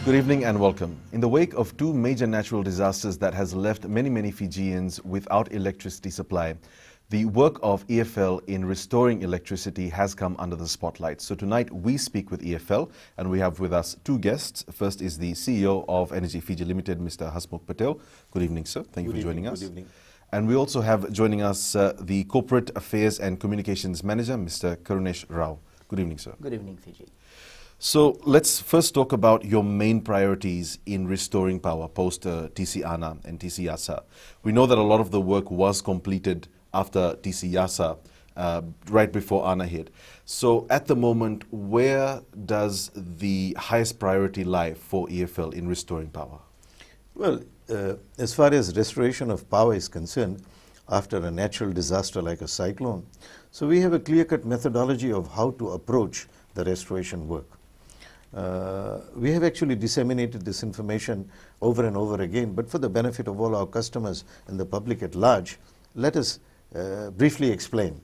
Good evening and welcome. In the wake of two major natural disasters that has left many Fijians without electricity supply, the work of EFL in restoring electricity has come under the spotlight. So tonight we speak with EFL and we have with us two guests. First is the CEO of Energy Fiji Limited, Mr. Hasmukh Patel. Good evening, sir. Thank you for joining us. Good evening. And we also have joining us the Corporate Affairs and Communications Manager, Mr. Karunesh Rao. Good evening, sir. Good evening, Fiji. So let's first talk about your main priorities in restoring power post TC Ana and TC Yasa. We know that a lot of the work was completed after TC Yasa, right before Ana hit. So at the moment, where does the highest priority lie for EFL in restoring power? Well, as far as restoration of power is concerned, after a natural disaster like a cyclone, so we have a clear-cut methodology of how to approach the restoration work. We have actually disseminated this information over and over again, but for the benefit of all our customers and the public at large, let us briefly explain.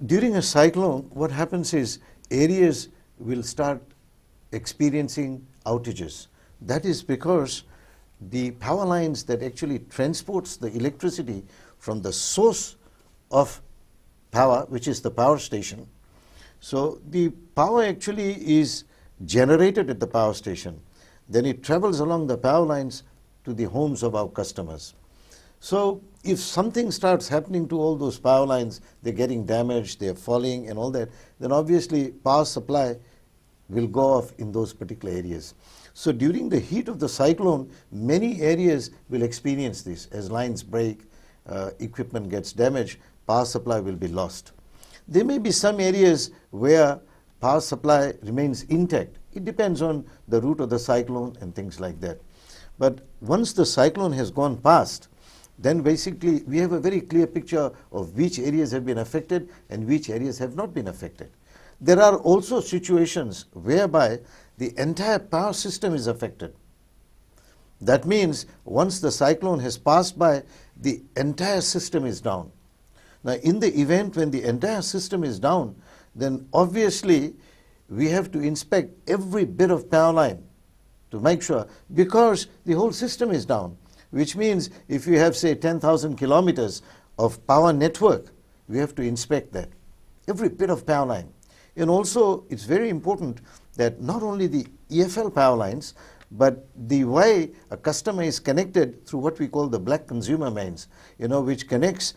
During a cyclone, what happens is areas will start experiencing outages. That is because the power lines that actually transports the electricity from the source of power, which is the power station. So the power actually is generated at the power station. Then it travels along the power lines to the homes of our customers. So if something starts happening to all those power lines, they're getting damaged, they're falling and all that, then obviously power supply will go off in those particular areas. So during the heat of the cyclone, many areas will experience this. As lines break, equipment gets damaged, power supply will be lost. There may be some areas where power supply remains intact. It depends on the route of the cyclone and things like that. But once the cyclone has gone past, then basically we have a very clear picture of which areas have been affected and which areas have not been affected. There are also situations whereby the entire power system is affected. That means once the cyclone has passed by, the entire system is down. Now, in the event when the entire system is down, then obviously we have to inspect every bit of power line to make sure, because the whole system is down, which means if you have, say, 10,000 kilometers of power network, we have to inspect that, every bit of power line. And also, it's very important that not only the EFL power lines, but the way a customer is connected through what we call the black consumer mains, which connects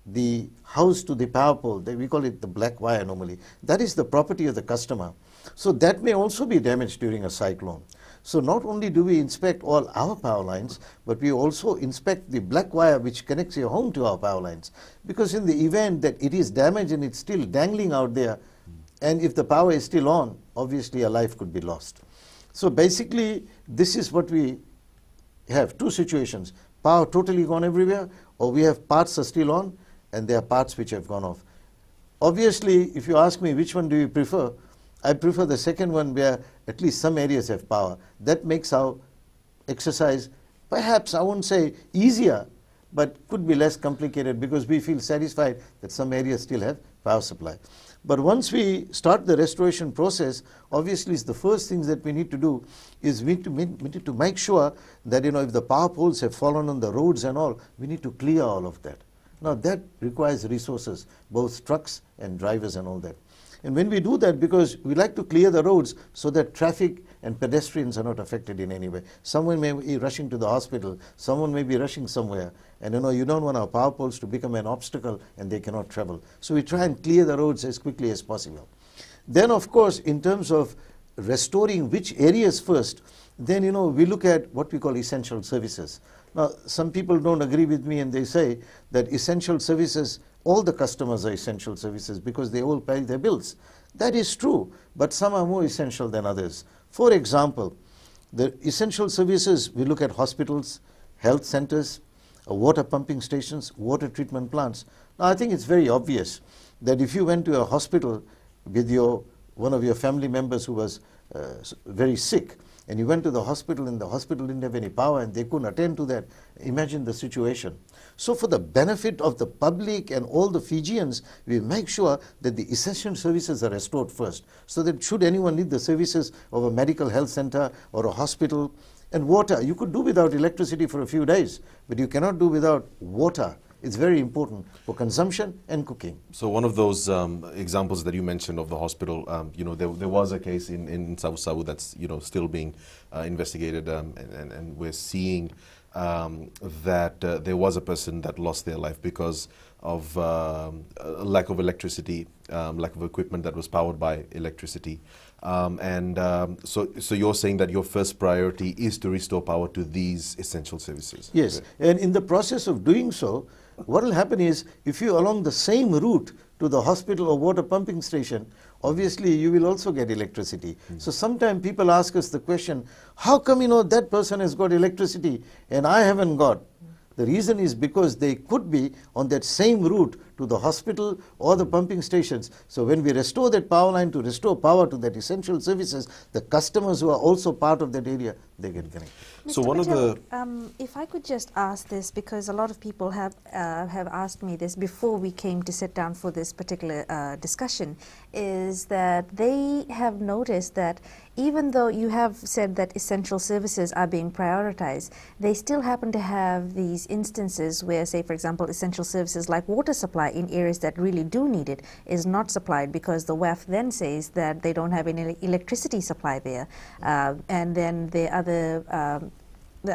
the house to the power pole. We call it the black wire normally. That is the property of the customer. So that may also be damaged during a cyclone. So not only do we inspect all our power lines, but we also inspect the black wire which connects your home to our power lines. Because in the event that it is damaged and it's still dangling out there, and if the power is still on, obviously a life could be lost. So basically, this is what we have, two situations. Power totally gone everywhere, or we have parts are still on, and there are parts which have gone off. Obviously, if you ask me which one do you prefer, I prefer the second one where at least some areas have power. That makes our exercise, perhaps I won't say easier, but could be less complicated because we feel satisfied that some areas still have power supply. But once we start the restoration process, obviously the first things that we need to do is we need to make sure that if the power poles have fallen on the roads and all, we need to clear all of that. Now that requires resources, both trucks and drivers and all that. And when we do that, because we like to clear the roads so that traffic and pedestrians are not affected in any way. Someone may be rushing to the hospital, someone may be rushing somewhere, and you don't want our power poles to become an obstacle and they cannot travel. So we try and clear the roads as quickly as possible. Then of course, in terms of restoring which areas first, then we look at what we call essential services. Now, some people don't agree with me and they say that essential services, all the customers are essential services because they all pay their bills. That is true, but some are more essential than others. For example, the essential services, we look at hospitals, health centers, water pumping stations, water treatment plants. Now, I think it's very obvious that if you went to a hospital with one of your family members who was very sick, and you went to the hospital and the hospital didn't have any power and they couldn't attend to that, imagine the situation. So for the benefit of the public and all the Fijians, we make sure that the essential services are restored first, so that should anyone need the services of a medical health center or a hospital, and water, you could do without electricity for a few days, but you cannot do without water. It's very important for consumption and cooking. So one of those examples that you mentioned of the hospital, there was a case in Savu that's still being investigated, and we're seeing that there was a person that lost their life because of lack of electricity, lack of equipment that was powered by electricity. So you're saying that your first priority is to restore power to these essential services? Yes, and in the process of doing so, what will happen is, if you along the same route to the hospital or water pumping station, obviously you will also get electricity. So sometimes people ask us the question, how come that person has got electricity and I haven't got? The reason is because they could be on that same route to the hospital or the pumping stations. So when we restore that power line to restore power to that essential services, the customers who are also part of that area, they get connected. So Mr. one Patel, of the if I could just ask this, because a lot of people have asked me this before we came to sit down for this particular discussion, is that they have noticed that even though you have said that essential services are being prioritized, they still happen to have these instances where, say, for example, essential services like water supply in areas that really do need it is not supplied because the WAF then says that they don't have any electricity supply there. And then the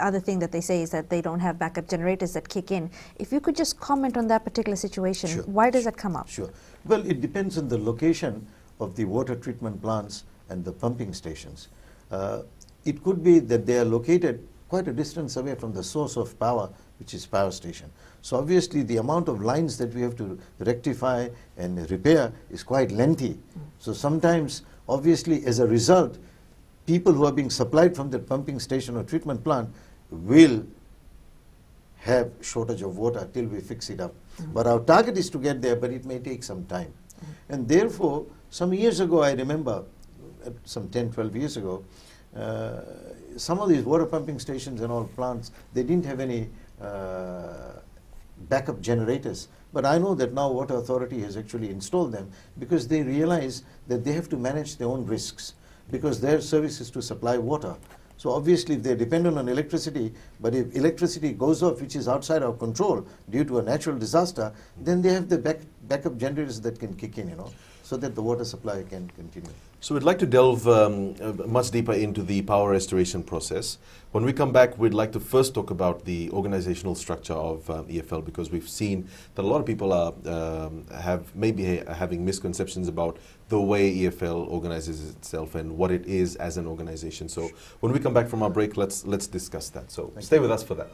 other thing that they say is that they don't have backup generators that kick in. If you could just comment on that particular situation, Sure. why does that come up? Sure. Well, it depends on the location of the water treatment plants and the pumping stations. It could be that they are located quite a distance away from the source of power, which is power station. So obviously the amount of lines that we have to rectify and repair is quite lengthy. So sometimes, obviously, as a result, people who are being supplied from that pumping station or treatment plant will have shortage of water till we fix it up. But our target is to get there, but it may take some time. And therefore, some years ago, I remember, some 10, 12 years ago, some of these water pumping stations and all plants, they didn't have any backup generators. But I know that now Water Authority has actually installed them because they realize that they have to manage their own risks, because their service is to supply water. So obviously if they're dependent on electricity, but if electricity goes off, which is outside our control due to a natural disaster, then they have the backup generators that can kick in, so that the water supply can continue. So we'd like to delve much deeper into the power restoration process. When we come back, we'd like to first talk about the organizational structure of EFL, because we've seen that a lot of people are having misconceptions about the way EFL organizes itself and what it is as an organization. So when we come back from our break, let's discuss that. So stay with us for that.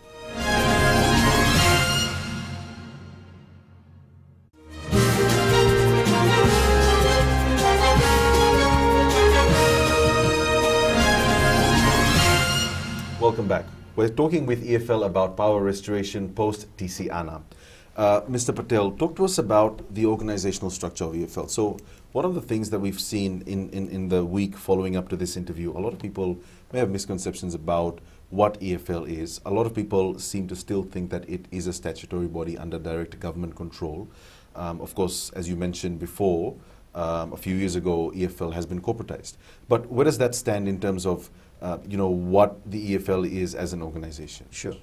Welcome back. We're talking with EFL about power restoration post TC Ana. Mr. Patel, talk to us about the organizational structure of EFL. So one of the things that we've seen in the week following up to this interview, a lot of people may have misconceptions about what EFL is. A lot of people seem to still think that it is a statutory body under direct government control. Of course, as you mentioned before, a few years ago, EFL has been corporatized. But where does that stand in terms of what the EFL is as an organization? Sure.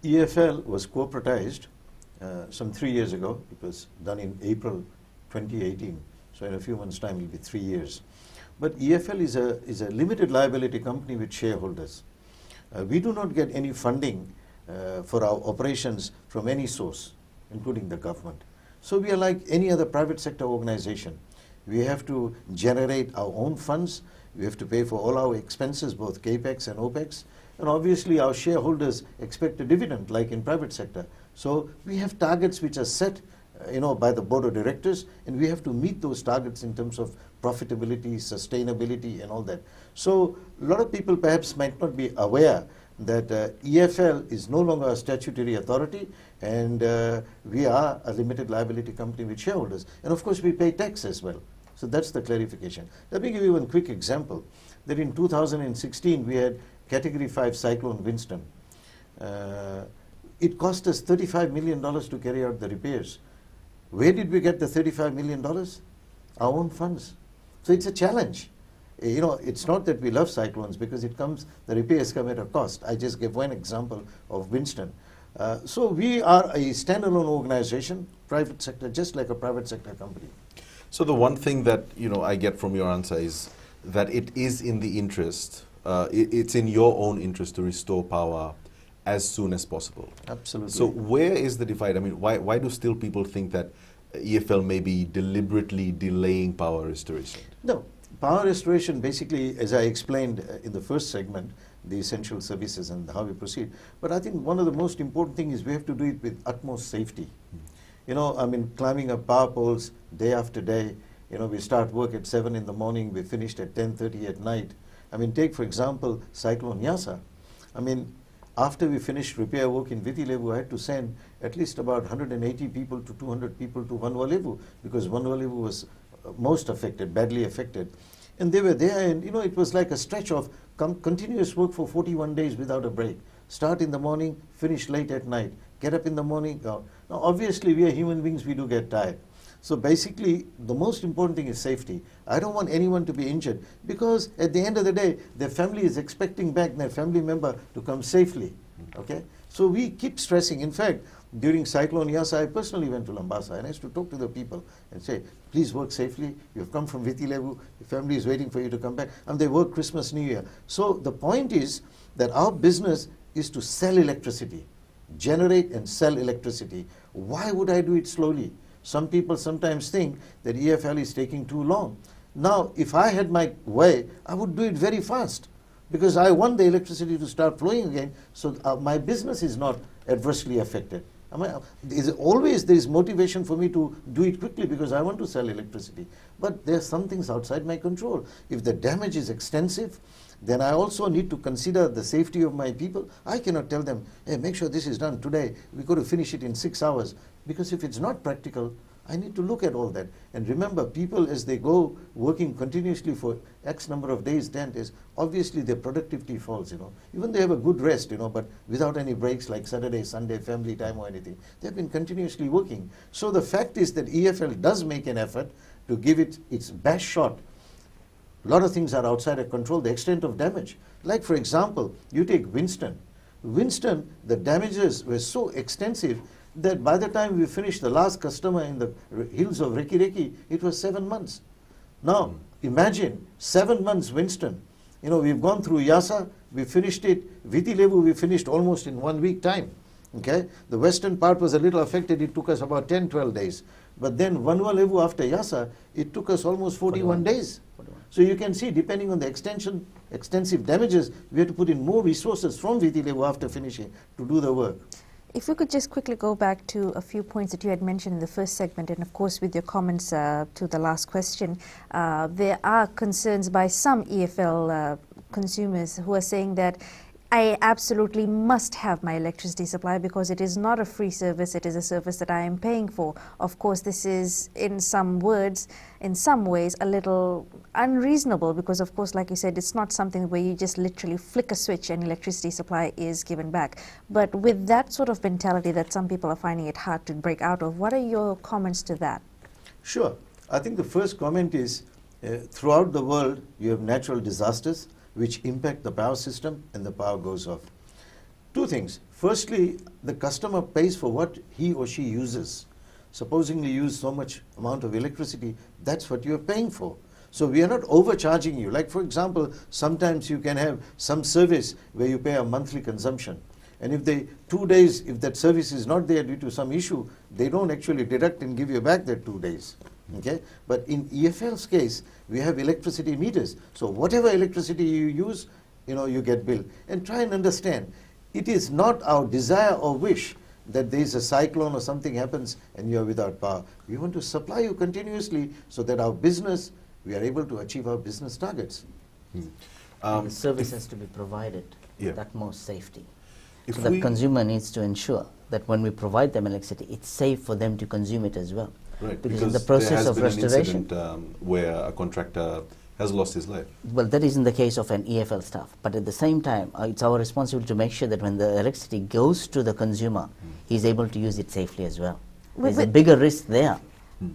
EFL was corporatized some 3 years ago. It was done in April 2018. So in a few months' time, it will be 3 years. But EFL is a limited liability company with shareholders. We do not get any funding for our operations from any source, including the government. So we are like any other private sector organization. We have to generate our own funds. We have to pay for all our expenses, both CAPEX and OPEX. And obviously our shareholders expect a dividend like in private sector. So we have targets which are set by the board of directors, and we have to meet those targets in terms of profitability, sustainability and all that. So a lot of people perhaps might not be aware that EFL is no longer a statutory authority, and we are a limited liability company with shareholders. And of course we pay tax as well. So that's the clarification. Let me give you one quick example. That in 2016 we had Category 5 Cyclone Winston. It cost us $35 million to carry out the repairs. Where did we get the $35 million? Our own funds. So it's a challenge. You know, it's not that we love cyclones, because the repairs come at a cost. I just gave one example of Winston. So we are a standalone organization, private sector, just like a private sector company. So the one thing that I get from your answer is that it is in the interest, it's in your own interest to restore power as soon as possible. Absolutely. So where is the divide? I mean, why do still people think that EFL may be deliberately delaying power restoration? No, power restoration basically, as I explained in the first segment, the essential services and how we proceed. But I think one of the most important things is we have to do it with utmost safety. You know, I mean, climbing up power poles day after day. You know, we start work at 7 in the morning, we finished at 10:30 at night. I mean, take for example, Cyclone Yasa. I mean, after we finished repair work in Viti Levu, I had to send at least about 180 people to 200 people to Vanua Levu, because Vanua Levu was most affected, badly affected. And they were there, and it was like a stretch of continuous work for 41 days without a break. Start in the morning, finish late at night. Get up in the morning, go. Now obviously we are human beings, we do get tired. So basically the most important thing is safety. I don't want anyone to be injured, because at the end of the day their family is expecting back their family member to come safely. Okay? So we keep stressing. In fact, during Cyclone Yasa, I personally went to Lambasa and I used to talk to the people and say, please work safely. You've come from Viti Levu. Your family is waiting for you to come back. And they work Christmas, New Year. So the point is that our business is to sell electricity, generate and sell electricity. Why would I do it slowly? Some people sometimes think that EFL is taking too long. Now, if I had my way, I would do it very fast, because I want the electricity to start flowing again, so my business is not adversely affected. There is motivation for me to do it quickly, because I want to sell electricity. But there are some things outside my control. If the damage is extensive, then I also need to consider the safety of my people. I cannot tell them, hey, make sure this is done today. We've got to finish it in 6 hours. Because if it's not practical, I need to look at all that. And remember, people, as they go working continuously for X number of days, 10 days, obviously their productivity falls, Even they have a good rest, but without any breaks like Saturday, Sunday, family time or anything. They've been continuously working. So the fact is that EFL does make an effort to give it its best shot. A lot of things are outside of control, the extent of damage. Like, for example, you take Winston. Winston, the damages were so extensive that by the time we finished the last customer in the hills of Reki Reki, it was 7 months. Now, imagine 7 months Winston. We've gone through Yasa, we finished it. Viti Levu, we finished almost in 1 week time. Okay? The western part was a little affected, it took us about 10, 12 days. But then Vanua Levu after Yasa, it took us almost 41 days. 41. So you can see, depending on the extensive damages, we have to put in more resources from Viti Levu after finishing to do the work. If we could just quickly go back to a few points that you had mentioned in the first segment, and of course with your comments to the last question, there are concerns by some EFL consumers who are saying that I absolutely must have my electricity supply because it is not a free service, it is a service that I am paying for. Of course, this is in some ways, a little unreasonable because, of course, like you said, it's not something where you just literally flick a switch and electricity supply is given back. But with that sort of mentality that some people are finding it hard to break out of, what are your comments to that? Sure. I think the first comment is throughout the world, you have natural disasters which impact the power system and the power goes off. Two things. Firstly, the customer pays for what he or she uses. Supposing you use so much amount of electricity, that's what you're paying for. So we are not overcharging you. Like, for example, sometimes you can have some service where you pay a monthly consumption. And if 2 days, if that service is not there due to some issue, they don't actually deduct and give you back that 2 days. Okay? But in EFL's case, we have electricity meters. So whatever electricity you use, you get billed. And try and understand, it is not our desire or wish that there is a cyclone or something happens and you are without power. We want to supply you continuously so that our business, we are able to achieve our business targets. The service has to be provided with utmost safety. If so the consumer needs to ensure that when we provide them electricity, it's safe for them to consume it as well. Right, because in the process of restoration, there has been an incident where a contractor has lost his life. well, that is in the case of an EFL staff. But at the same time, it's our responsibility to make sure that when the electricity goes to the consumer, he's able to use it safely as well. There's a bigger risk there.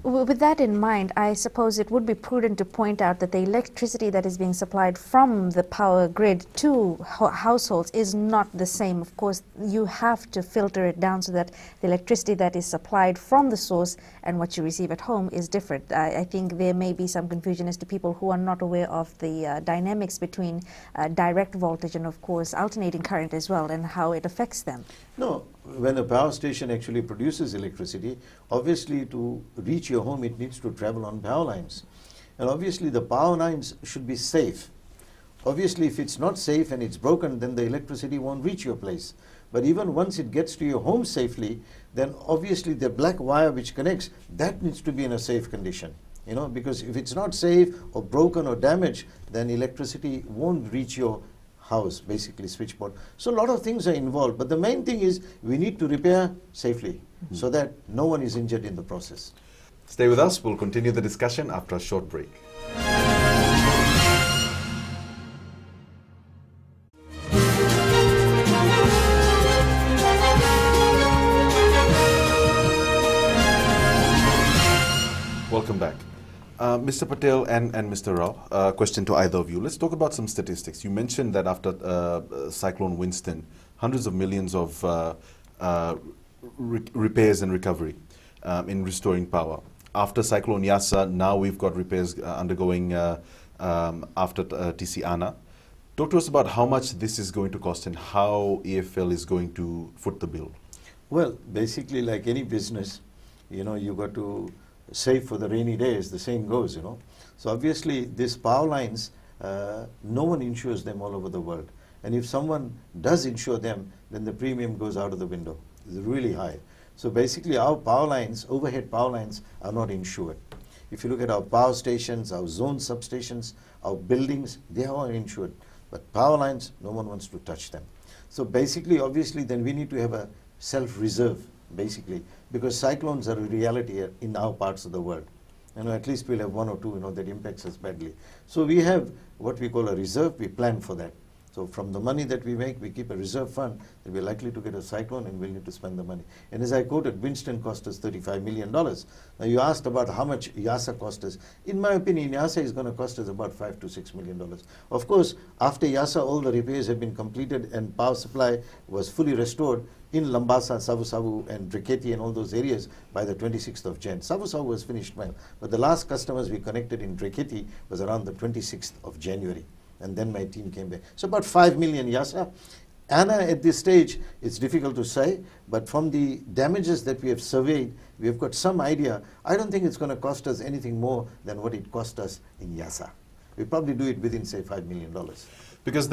With that in mind, I suppose it would be prudent to point out that the electricity that is being supplied from the power grid to households is not the same. Of course, you have to filter it down so that the electricity that is supplied from the source and what you receive at home is different. I think there may be some confusion as to people who are not aware of the dynamics between direct voltage and, of course, alternating current as well, and how it affects them. No, when a power station actually produces electricity, obviously to reach your home it needs to travel on power lines. And obviously the power lines should be safe. Obviously if it's not safe and it's broken, then the electricity won't reach your place. But even once it gets to your home safely, then obviously the black wire which connects, that needs to be in a safe condition. You know, because if it's not safe or broken or damaged, then electricity won't reach your house, basically switchboard. So a lot of things are involved, but the main thing is we need to repair safely so that no one is injured in the process. Stay with us. We'll continue the discussion after a short break. Welcome back. Mr. Patel and Mr. Rao, question to either of you. Let's talk about some statistics. You mentioned that after Cyclone Winston, hundreds of millions of repairs and recovery in restoring power. After Cyclone Yasa, now we've got repairs undergoing after TC Ana. Talk to us about how much this is going to cost and how EFL is going to foot the bill. Well, basically like any business, you know, you got to save for the rainy days, the same goes, you know. So obviously these power lines, no one insures them all over the world. And if someone does insure them, then the premium goes out of the window. It's really high. So basically our power lines, overhead power lines, are not insured. If you look at our power stations, our zone substations, our buildings, they are all insured. But power lines, no one wants to touch them. So basically, obviously, then we need to have a self-reserve, basically, because cyclones are a reality in our parts of the world. You know, at least we'll have one or two, you know, that impacts us badly. So we have what we call a reserve. We plan for that. So from the money that we make, we keep a reserve fund that we're likely to get a cyclone and we'll need to spend the money. And as I quoted, Winston cost us $35 million. Now you asked about how much Yasa cost us. In my opinion, Yasa is going to cost us about $5 to $6 million. Of course, after Yasa, all the repairs have been completed and power supply was fully restored in Lambasa, Savu Savu and Driketi and all those areas by the 26th of Jan. Savu Savu was finished well, but the last customers we connected in Driketi was around the 26th of January. And then my team came back. So about 5 million Yasa. Ana at this stage, it's difficult to say, but from the damages that we have surveyed, we have got some idea. I don't think it's going to cost us anything more than what it cost us in Yasa. We probably do it within, say, $5 million. Because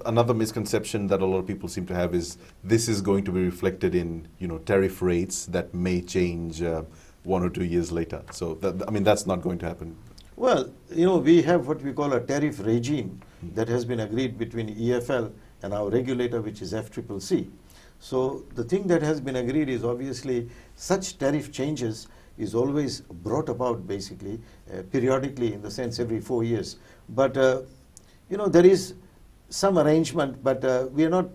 another misconception that a lot of people seem to have is this is going to be reflected in, you know, tariff rates that may change 1 or 2 years later. So that's not going to happen. Well, you know, we have what we call a tariff regime that has been agreed between EFL and our regulator, which is FCCC. So the thing that has been agreed is obviously such tariff changes is always brought about basically periodically, in the sense every 4 years. But, you know, there is some arrangement, but we are not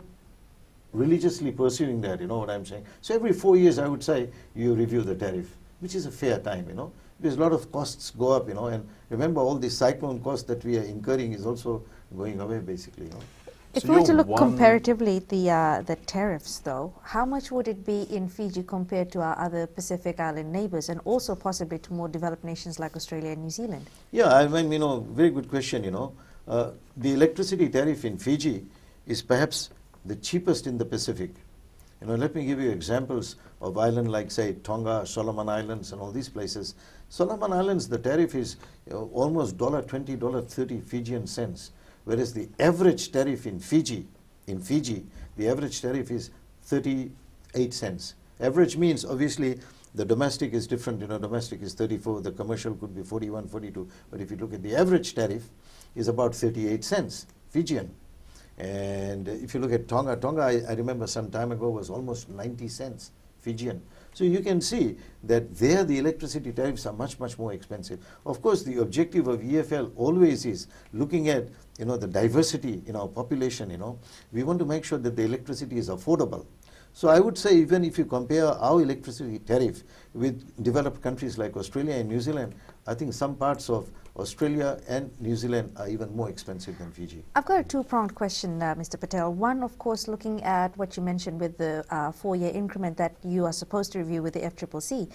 religiously pursuing that, you know what I'm saying. So every 4 years, I would say, you review the tariff, which is a fair time, you know. Because a lot of costs go up, you know, and remember all the cyclone costs that we are incurring is also going away, basically, you know. If we were to look comparatively at the tariffs, though, how much would it be in Fiji compared to our other Pacific Island neighbours, and also possibly to more developed nations like Australia and New Zealand? Yeah, I mean, you know, very good question, you know. The electricity tariff in Fiji is perhaps the cheapest in the Pacific. You know, let me give you examples of islands like, say, Tonga, Solomon Islands, and all these places. Solomon Islands, the tariff is almost $20, $30 Fijian cents, whereas the average tariff in Fiji, the average tariff is 38 cents. Average means, obviously, the domestic is different. You know, domestic is 34, the commercial could be 41, 42. But if you look at the average tariff, is about 38 cents Fijian. And if you look at Tonga, I remember some time ago was almost 90 cents Fijian. So you can see that there the electricity tariffs are much, much more expensive. Of course, the objective of EFL always is looking at, you know, the diversity in our population, you know. We want to make sure that the electricity is affordable. So I would say even if you compare our electricity tariff with developed countries like Australia and New Zealand, I think some parts of Australia and New Zealand are even more expensive than Fiji. I've got a two-pronged question, Mr. Patel. One, of course, looking at what you mentioned with the 4-year increment that you are supposed to review with the FCCC.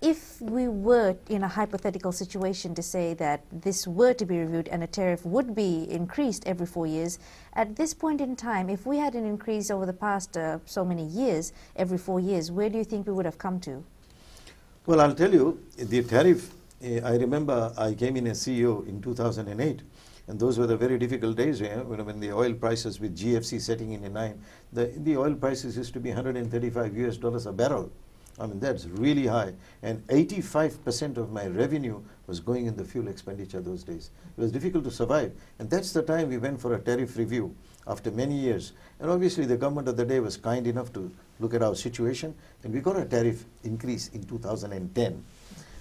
If we were in a hypothetical situation to say that this were to be reviewed and a tariff would be increased every 4 years, at this point in time, if we had an increase over the past so many years, every 4 years, where do you think we would have come to? Well, I'll tell you, the tariff, I remember I came in as CEO in 2008, and those were the very difficult days when the oil prices with GFC setting in 9, the oil prices used to be $135 a barrel. I mean, that's really high. And 85% of my revenue was going in the fuel expenditure those days. It was difficult to survive. And that's the time we went for a tariff review after many years. And obviously the government of the day was kind enough to look at our situation, and we got a tariff increase in 2010.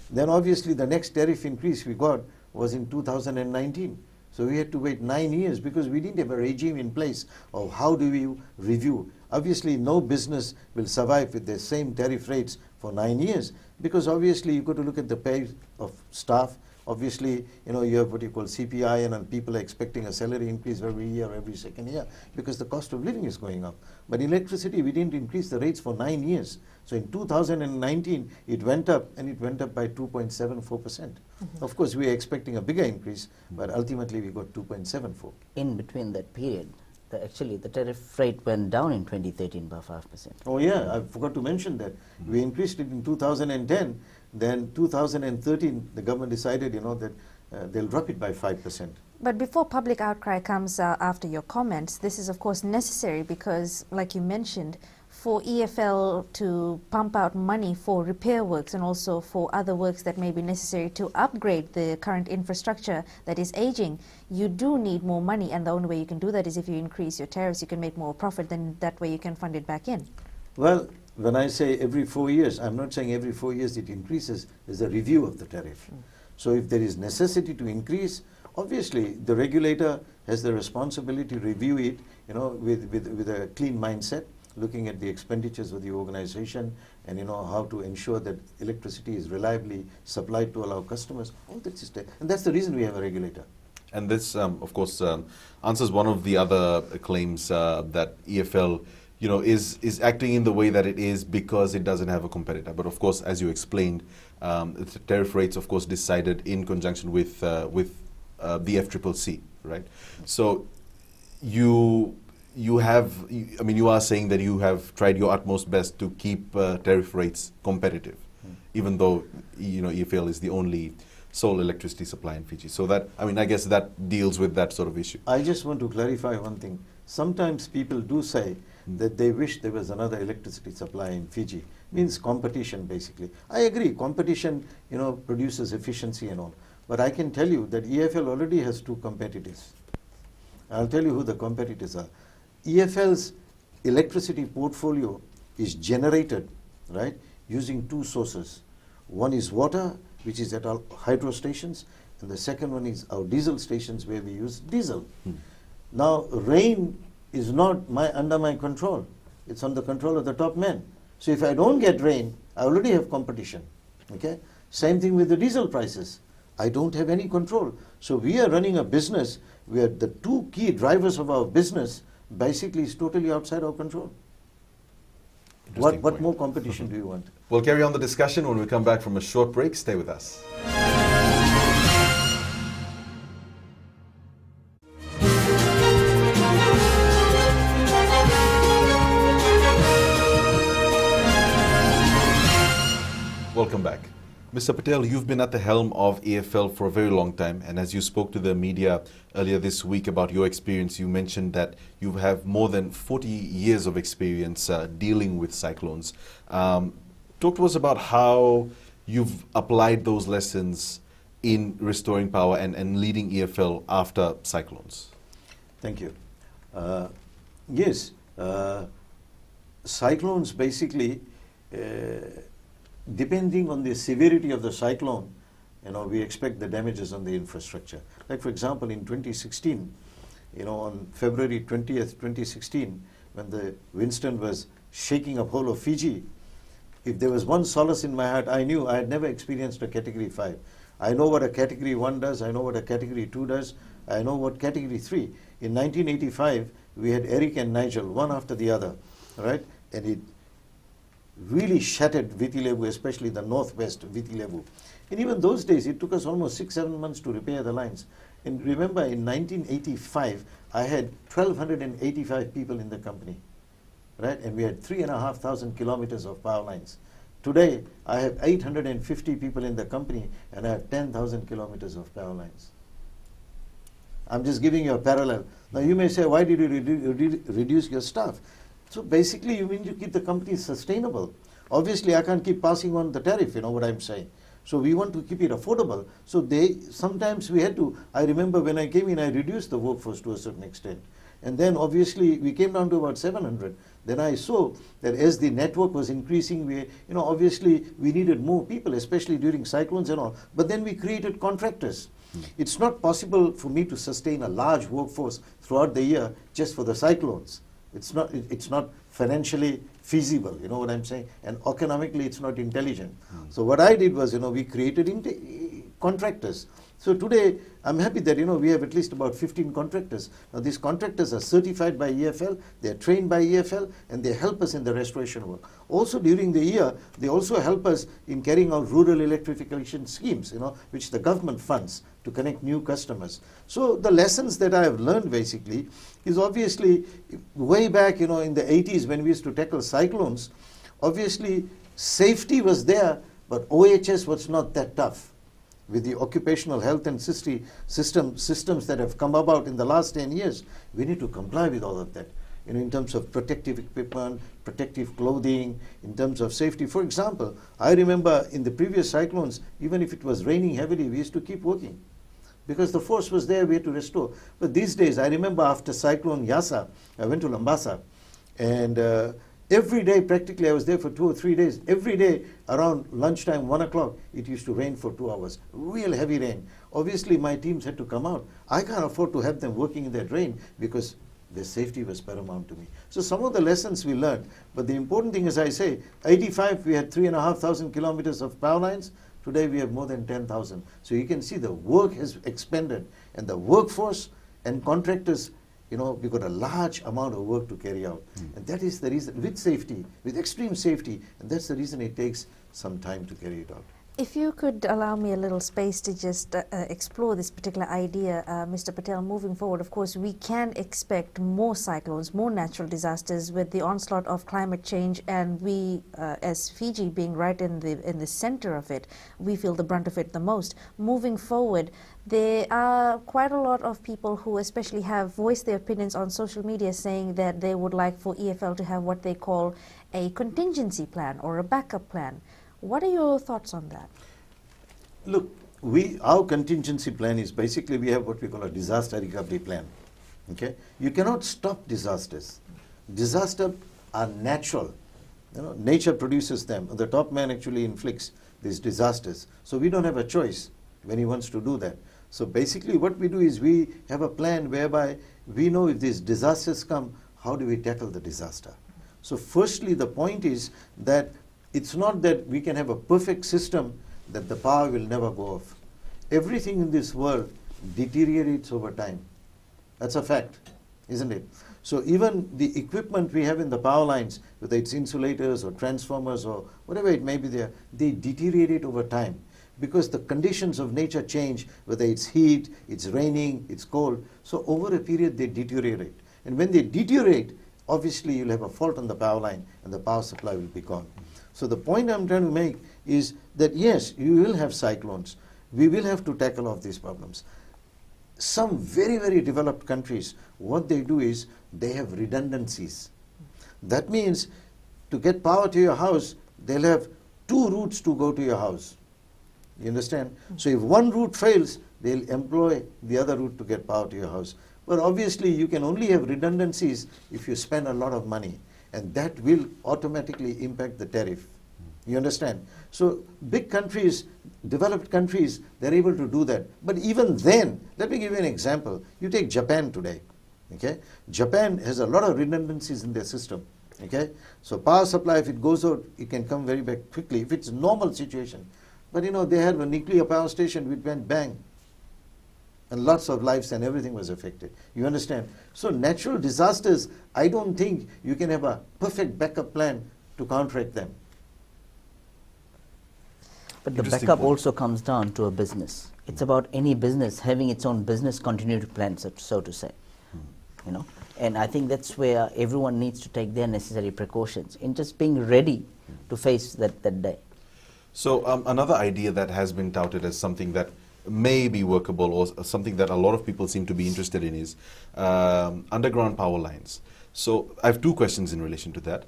Then obviously the next tariff increase we got was in 2019. So we had to wait 9 years because we didn't have a regime in place of how do we review. Obviously no business will survive with the same tariff rates for 9 years, because obviously you've got to look at the pay of staff. Obviously, you know, you have what you call CPI, and people are expecting a salary increase every year or every second year because the cost of living is going up. But in electricity, we didn't increase the rates for 9 years. So in 2019, it went up, and it went up by 2.74%. Of course, we are expecting a bigger increase, but ultimately we got 2.74. In between that period, actually the tariff rate went down in 2013 by 5%. Oh yeah, I forgot to mention that. We increased it in 2010. Then 2013, the government decided, you know, that they'll drop it by 5%. But before public outcry comes after your comments, this is of course necessary because, like you mentioned, for EFL to pump out money for repair works and also for other works that may be necessary to upgrade the current infrastructure that is aging, you do need more money, and the only way you can do that is if you increase your tariffs. You can make more profit, then that way you can fund it back in. Well, when I say every 4 years, I'm not saying every 4 years it increases. There's a review of the tariff. So if there is necessity to increase, obviously the regulator has the responsibility to review it, you know, with a clean mindset, looking at the expenditures of the organization and, you know, how to ensure that electricity is reliably supplied to all our customers. All that is there. And that's the reason we have a regulator. And this, of course, answers one of the other claims that EFL, you know, is acting in the way that it is because it doesn't have a competitor. But of course, as you explained, the tariff rates, of course, decided in conjunction with the FCCC, right? So you have, I mean, you are saying that you have tried your utmost best to keep tariff rates competitive, even though, you know, EFL is the only sole electricity supply in Fiji. So that, I mean, I guess that deals with that sort of issue. I just want to clarify one thing. Sometimes people do say that they wish there was another electricity supply in Fiji. Means competition, basically. I agree, competition, you know, produces efficiency and all. But I can tell you that EFL already has 2 competitors. I'll tell you who the competitors are. EFL's electricity portfolio is generated, right, using 2 sources. One is water, which is at our hydro stations, and the second one is our diesel stations where we use diesel. Now, rain is not under my control. It's on the control of the top man. So if I don't get rain, I already have competition. Okay? Same thing with the diesel prices. I don't have any control. So we are running a business where the 2 key drivers of our business basically is totally outside our control. What more competition do you want? We'll carry on the discussion when we come back from a short break. Stay with us. Welcome back. Mr. Patel, you've been at the helm of EFL for a very long time, and as you spoke to the media earlier this week about your experience, you mentioned that you have more than 40 years of experience dealing with cyclones. Talk to us about how you've applied those lessons in restoring power and leading EFL after cyclones. Thank you. Yes, cyclones basically, depending on the severity of the cyclone, we expect the damages on the infrastructure. Like for example, in 2016, on February 20th, 2016, when the Winston was shaking up whole of Fiji, if there was one solace in my heart, I knew I had never experienced a Category 5. I know what a Category 1 does, I know what a Category 2 does, I know what Category 3. In 1985, we had Eric and Nigel, one after the other, right? And it really shattered Viti Levu, especially the northwest Viti Levu. And even those days, it took us almost 6-7 months to repair the lines. And remember, in 1985, I had 1,285 people in the company, right? And we had 3,500 kilometers of power lines. Today, I have 850 people in the company, and I have 10,000 kilometers of power lines. I'm just giving you a parallel. Now, you may say, why did you reduce your staff? So basically, you mean you keep the company sustainable. Obviously, I can't keep passing on the tariff, you know what I'm saying. So we want to keep it affordable. So sometimes we had to, I remember when I came in, I reduced the workforce to a certain extent. And then obviously we came down to about 700. Then I saw that as the network was increasing, obviously we needed more people, especially during cyclones and all. But then we created contractors. It's not possible for me to sustain a large workforce throughout the year just for the cyclones. It's not financially feasible, you know what I'm saying? And economically, it's not intelligent. So what I did was, we created contractors. So today, I'm happy that, we have at least about 15 contractors. Now, these contractors are certified by EFL, they're trained by EFL, and they help us in the restoration work. Also, during the year, they also help us in carrying out rural electrification schemes, which the government funds to connect new customers. So the lessons that I have learned basically is obviously way back, in the 80s when we used to tackle cyclones, obviously safety was there, but OHS was not that tough. With the occupational health and systems that have come about in the last 10 years, we need to comply with all of that. In terms of protective equipment, protective clothing, in terms of safety. For example, I remember in the previous cyclones, even if it was raining heavily, we used to keep working. Because the force was there, we had to restore. But these days, I remember after Cyclone Yasa, I went to Lambasa, and every day, practically, I was there for 2 or 3 days. Every day, around lunchtime, 1 o'clock, it used to rain for 2 hours. Real heavy rain. Obviously, my teams had to come out. I can't afford to have them working in that rain because their safety was paramount to me. So some of the lessons we learned. But the important thing, as I say, 85, we had 3,500 kilometers of power lines. Today, we have more than 10,000. So you can see the work has expanded. And the workforce and contractors, we've got a large amount of work to carry out. And that is the reason, with safety, with extreme safety, and that's the reason it takes some time to carry it out. If you could allow me a little space to just explore this particular idea, Mr. Patel, moving forward, of course, we can expect more cyclones, more natural disasters with the onslaught of climate change, and we, as Fiji being right in the center of it, we feel the brunt of it the most. Moving forward, there are quite a lot of people who especially have voiced their opinions on social media saying that they would like for EFL to have what they call a contingency plan or a backup plan. What are your thoughts on that? Look, our contingency plan is basically we have what we call a disaster recovery plan. Okay? You cannot stop disasters. Disasters are natural. Nature produces them. The top man actually inflicts these disasters. So we don't have a choice when he wants to do that. So basically what we do is we have a plan whereby we know if these disasters come, how do we tackle the disaster? So firstly, the point is that it's not that we can have a perfect system that the power will never go off. Everything in this world deteriorates over time. That's a fact, isn't it? So even the equipment we have in the power lines, whether it's insulators or transformers or whatever it may be there, they deteriorate over time because the conditions of nature change, whether it's heat, it's raining, it's cold. So over a period they deteriorate. And when they deteriorate, obviously you'll have a fault on the power line and the power supply will be gone. So the point I'm trying to make is that yes, you will have cyclones. We will have to tackle all these problems. Some very, very developed countries, what they do is they have redundancies. That means to get power to your house, they'll have 2 routes to go to your house. You understand? So if one route fails, they'll employ the other route to get power to your house. But obviously you can only have redundancies if you spend a lot of money, and that will automatically impact the tariff. You understand? So big countries, developed countries, they're able to do that. But even then, let me give you an example. You take Japan today. Okay? Japan has a lot of redundancies in their system. Okay? So power supply, if it goes out, it can come very back quickly if it's a normal situation. But you know, they had a nuclear power station which went bang. And lots of lives and everything was affected. You understand? So natural disasters, I don't think you can have a perfect backup plan to counteract them. But the backup also comes down to a business. It's about any business having its own business continuity plan, so to say. You know, and I think that's where everyone needs to take their necessary precautions in just being ready to face that day. So another idea that has been touted as something that may be workable, or something that a lot of people seem to be interested in, is underground power lines. So I have two questions in relation to that.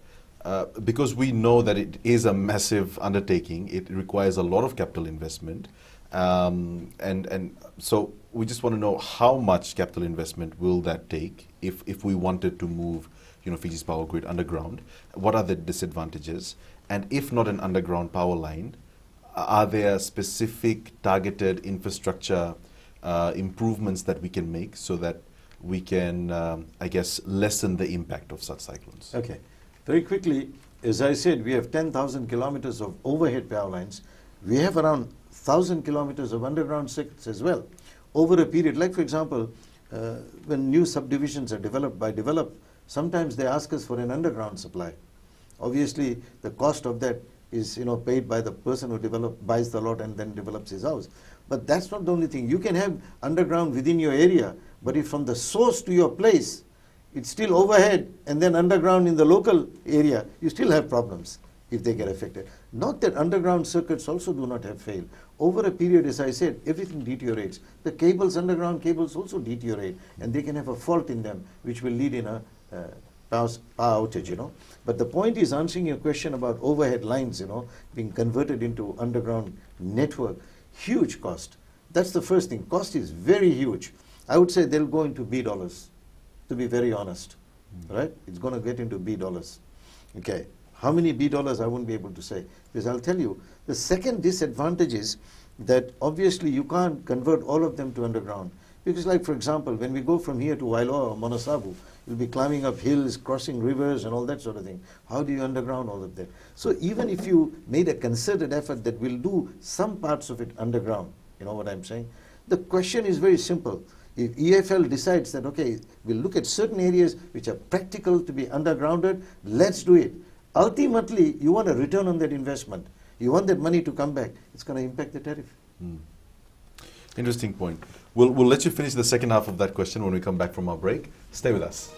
Because we know that it is a massive undertaking, it requires a lot of capital investment, and so we just want to know how much capital investment will that take if we wanted to move, you know, Fiji's power grid underground. What are the disadvantages? And if not an underground power line, are there specific targeted infrastructure improvements that we can make so that we can, I guess, lessen the impact of such cyclones? Okay. Very quickly, as I said, we have 10,000 kilometers of overhead power lines. We have around 1,000 kilometers of underground circuits as well. Over a period, like for example, when new subdivisions are developed by develop, sometimes they ask us for an underground supply. Obviously, the cost of that is, you know, paid by the person who buys the lot and then develops his house. But that's not the only thing. You can have underground within your area, but if from the source to your place, it's still overhead and then underground in the local area, you still have problems if they get affected. Not that underground circuits also do not have fail. Over a period, as I said, everything deteriorates. The cables, underground cables also deteriorate, and they can have a fault in them which will lead in a power outage, you know. But the point is, answering your question about overhead lines, you know, being converted into underground network, huge cost. That's the first thing. Cost is very huge. I would say they'll go into B dollars. To be very honest, right? It's going to get into B dollars. Okay. How many B dollars I won't be able to say, because I'll tell you. The second disadvantage is that obviously you can't convert all of them to underground. Because like for example, when we go from here to Wailoa or Monosabu, you'll be climbing up hills, crossing rivers and all that sort of thing. How do you underground all of that? So even if you made a concerted effort that we'll do some parts of it underground, you know what I'm saying? The question is very simple. If EFL decides that, okay, we'll look at certain areas which are practical to be undergrounded, let's do it. Ultimately, you want a return on that investment. You want that money to come back. It's going to impact the tariff. Interesting point. We'll let you finish the second half of that question when we come back from our break. Stay with us.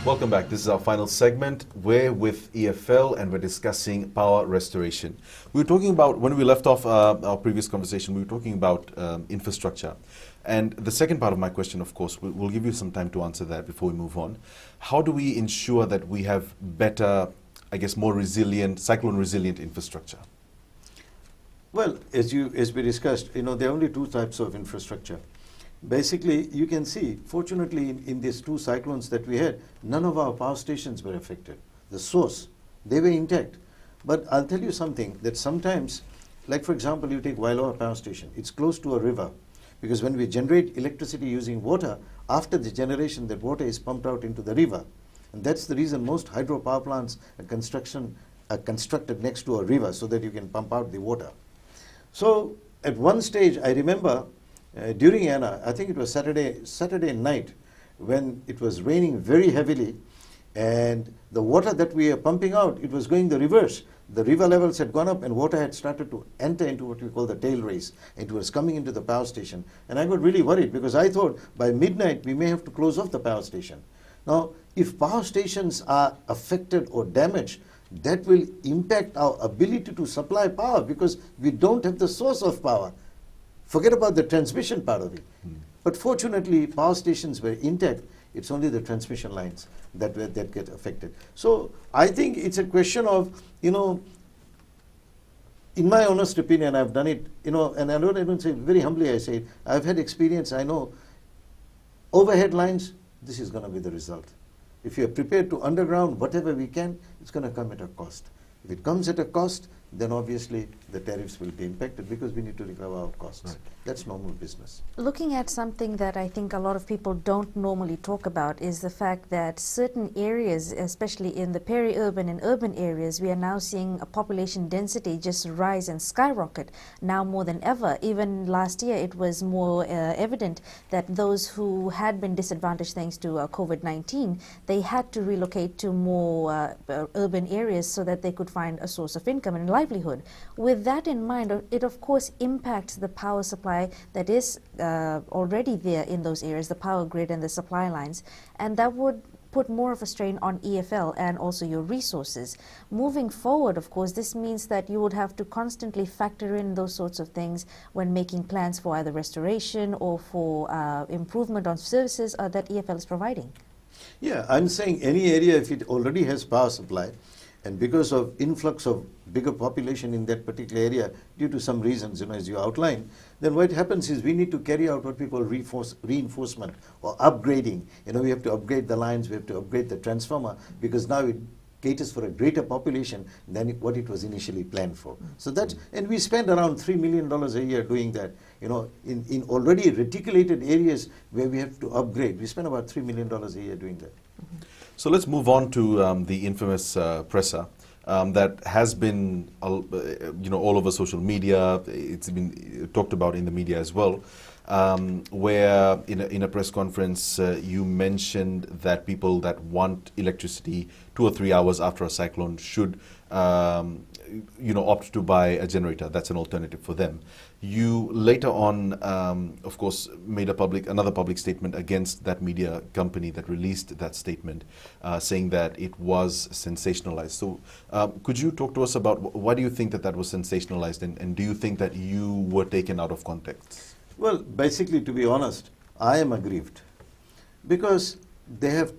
Welcome back. This is our final segment. We're with EFL and we're discussing power restoration. We were talking about, when we left off our previous conversation, we were talking about infrastructure. And the second part of my question, of course, we'll give you some time to answer that before we move on. How do we ensure that we have better, I guess, more resilient, cyclone-resilient infrastructure? Well, as we discussed, you know, there are only two types of infrastructure. Basically, you can see, fortunately, in these two cyclones that we had, none of our power stations were affected. The source, they were intact. But I'll tell you something, that sometimes, like for example, you take Wailoa Power Station, it's close to a river. Because when we generate electricity using water, after the generation, that water is pumped out into the river. And that's the reason most hydropower plants are constructed next to a river so that you can pump out the water. So at one stage, I remember, during Anna, I think it was Saturday night, when it was raining very heavily, and the water that we are pumping out, it was going the reverse. The river levels had gone up and water had started to enter into what we call the tail race. It was coming into the power station. And I got really worried because I thought by midnight we may have to close off the power station. Now, if power stations are affected or damaged, that will impact our ability to supply power because we don't have the source of power. Forget about the transmission part of it. But fortunately, power stations were intact. It's only the transmission lines that get affected. So I think it's a question of, you know, in my honest opinion, I've done it, you know, and I don't even say, very humbly I say it, I've had experience, I know, overhead lines, this is going to be the result. If you're prepared to underground whatever we can, it's going to come at a cost. If it comes at a cost, then obviously the tariffs will be impacted because we need to recover our costs. Right. That's normal business. Looking at something that I think a lot of people don't normally talk about is the fact that certain areas, especially in the peri-urban and urban areas, we are now seeing a population density just rise and skyrocket now more than ever. Even last year it was more evident that those who had been disadvantaged thanks to COVID-19, they had to relocate to more urban areas so that they could find a source of income and livelihood. With that in mind, it of course impacts the power supply that is already there in those areas, the power grid and the supply lines, and that would put more of a strain on EFL and also your resources. Moving forward, of course, this means that you would have to constantly factor in those sorts of things when making plans for either restoration or for improvement on services that EFL is providing. Yeah, I'm saying any area, if it already has power supply, and because of influx of bigger population in that particular area, due to some reasons, you know, as you outlined, then what happens is we need to carry out what we call reinforcement or upgrading. You know, we have to upgrade the lines, we have to upgrade the transformer, because now it caters for a greater population than what it was initially planned for. So that's, and we spend around $3 million a year doing that. You know, in already reticulated areas where we have to upgrade, we spend about $3 million a year doing that. So let's move on to the infamous presser that has been, you know, all over social media. It's been talked about in the media as well, where in a press conference you mentioned that people that want electricity 2 or 3 hours after a cyclone should, you know, opt to buy a generator. That's an alternative for them. You later on, of course, made another public statement against that media company that released that statement, saying that it was sensationalized. So could you talk to us about why do you think that was sensationalized, and do you think that you were taken out of context? Well, basically, to be honest, I am aggrieved because they have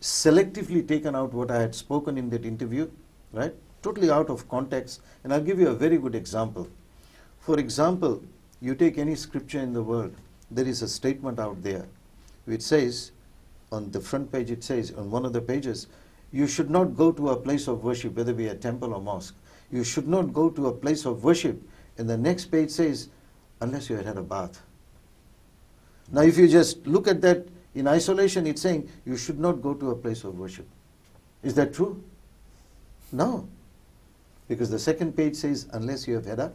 selectively taken out what I had spoken in that interview, right? Totally out of context. And I'll give you a very good example. For example, you take any scripture in the world, there is a statement out there which says, on the front page it says, on one of the pages, you should not go to a place of worship, whether it be a temple or mosque. You should not go to a place of worship. And the next page says, unless you had had a bath. Now if you just look at that in isolation, it's saying you should not go to a place of worship. Is that true? No. Because the second page says, unless you have had a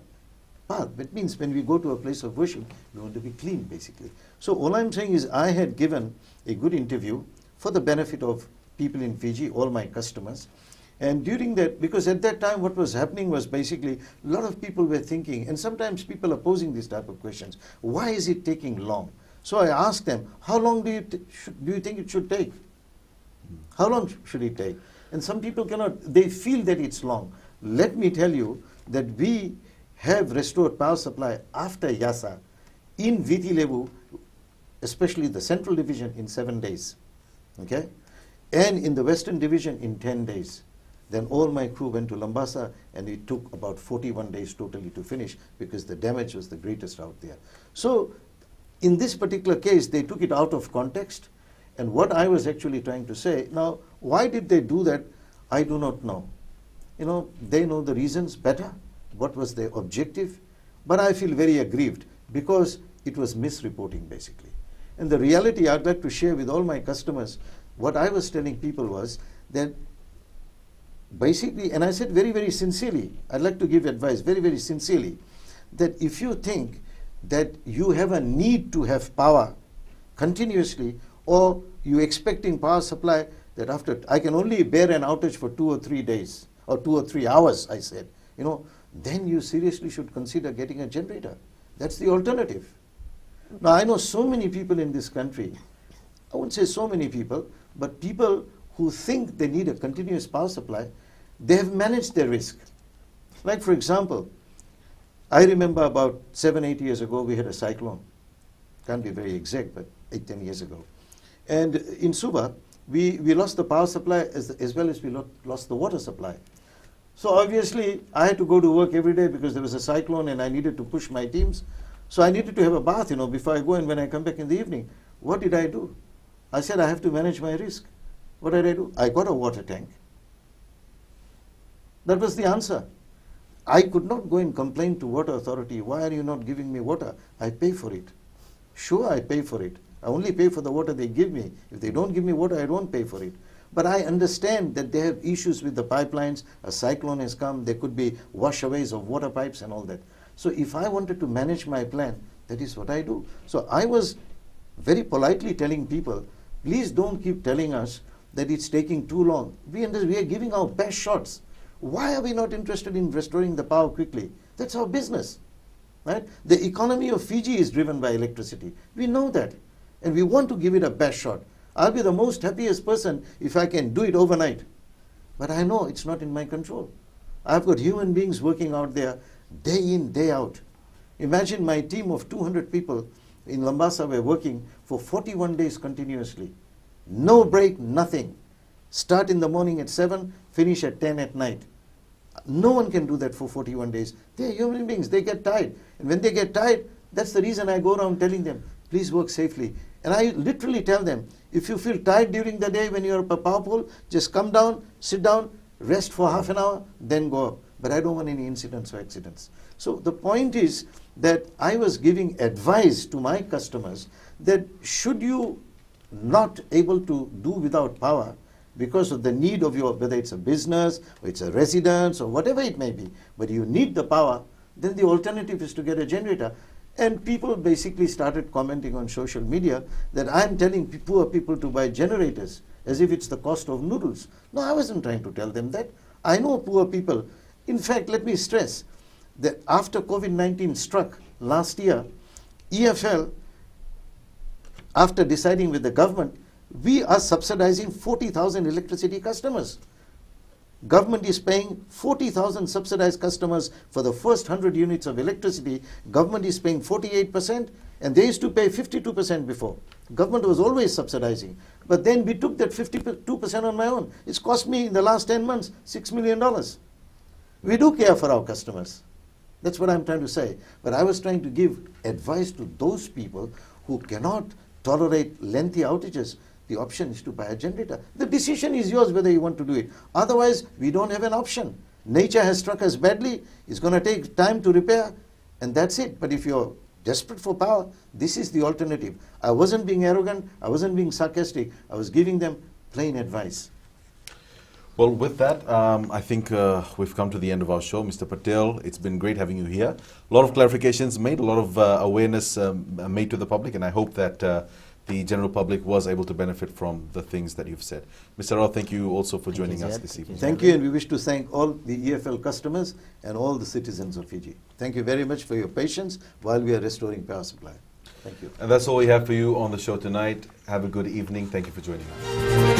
bath. That means when we go to a place of worship, we want to be clean, basically. So all I'm saying is I had given a good interview for the benefit of people in Fiji, all my customers. And during that, because at that time what was happening was basically a lot of people were thinking, and sometimes people are posing these type of questions, why is it taking long? So I asked them, how long do you think it should take? How long should it take? And some people cannot, they feel that it's long. Let me tell you that we have restored power supply after YASA in Viti Levu, especially the Central Division, in 7 days. Okay? And in the Western Division in 10 days. Then all my crew went to Lambasa, and it took about 41 days totally to finish because the damage was the greatest out there. So in this particular case, they took it out of context. And what I was actually trying to say, now, why did they do that? I do not know. You know, they know the reasons better, what was their objective. But I feel very aggrieved because it was misreporting, basically. And the reality I'd like to share with all my customers, what I was telling people was that basically, and I said very, very sincerely, I'd like to give advice very, very sincerely, that if you think that you have a need to have power continuously, or you're expecting power supply that after, I can only bear an outage for 2 or 3 days, or 2 or 3 hours, I said, you know, then you seriously should consider getting a generator. That's the alternative. Now, I know so many people in this country, I wouldn't say so many people, but people who think they need a continuous power supply, they have managed their risk. Like, for example, I remember about 7, 8 years ago, we had a cyclone. Can't be very exact, but 8, 10 years ago. And in Suba, we lost the power supply as well as we lost the water supply. So obviously, I had to go to work every day because there was a cyclone and I needed to push my teams. So I needed to have a bath, you know, before I go, and when I come back in the evening. What did I do? I said, I have to manage my risk. What did I do? I got a water tank. That was the answer. I could not go and complain to Water Authority, why are you not giving me water? I pay for it. Sure, I pay for it. I only pay for the water they give me. If they don't give me water, I don't pay for it. But I understand that they have issues with the pipelines. A cyclone has come. There could be washaways of water pipes and all that. So if I wanted to manage my plan, that is what I do. So I was very politely telling people, please don't keep telling us that it's taking too long. We are giving our best shots. Why are we not interested in restoring the power quickly? That's our business. Right? The economy of Fiji is driven by electricity. We know that. And we want to give it a best shot. I'll be the most happiest person if I can do it overnight. But I know it's not in my control. I've got human beings working out there day in, day out. Imagine my team of 200 people in Lambasa were working for 41 days continuously. No break, nothing. Start in the morning at 7, finish at 10 at night. No one can do that for 41 days. They're human beings. They get tired. And when they get tired, that's the reason I go around telling them, please work safely. And I literally tell them, if you feel tired during the day when you're at a power pole, just come down, sit down, rest for half an hour, then go up. But I don't want any incidents or accidents. So the point is that I was giving advice to my customers that should you not able to do without power because of the need of your, whether it's a business or it's a residence or whatever it may be, but you need the power, then the alternative is to get a generator. And people basically started commenting on social media that I'm telling poor people to buy generators as if it's the cost of noodles. No, I wasn't trying to tell them that. I know poor people. In fact, let me stress that after COVID-19 struck last year, EFL, after deciding with the government, we are subsidizing 40,000 electricity customers. Government is paying 40,000 subsidized customers for the first 100 units of electricity. Government is paying 48%, and they used to pay 52% before. Government was always subsidizing. But then we took that 52% on my own. It's cost me in the last 10 months $6 million. We do care for our customers. That's what I'm trying to say. But I was trying to give advice to those people who cannot tolerate lengthy outages. The option is to buy a generator. The decision is yours whether you want to do it. Otherwise, we don't have an option. Nature has struck us badly. It's going to take time to repair, and that's it. But if you're desperate for power, this is the alternative. I wasn't being arrogant. I wasn't being sarcastic. I was giving them plain advice. Well, with that, I think we've come to the end of our show. Mr. Patel, it's been great having you here. A lot of clarifications made, a lot of awareness made to the public, and I hope that the general public was able to benefit from the things that you've said. Mr. Rao, thank you also for joining us this evening. Thank you, and we wish to thank all the EFL customers and all the citizens of Fiji. Thank you very much for your patience while we are restoring power supply. Thank you. And that's all we have for you on the show tonight. Have a good evening. Thank you for joining us.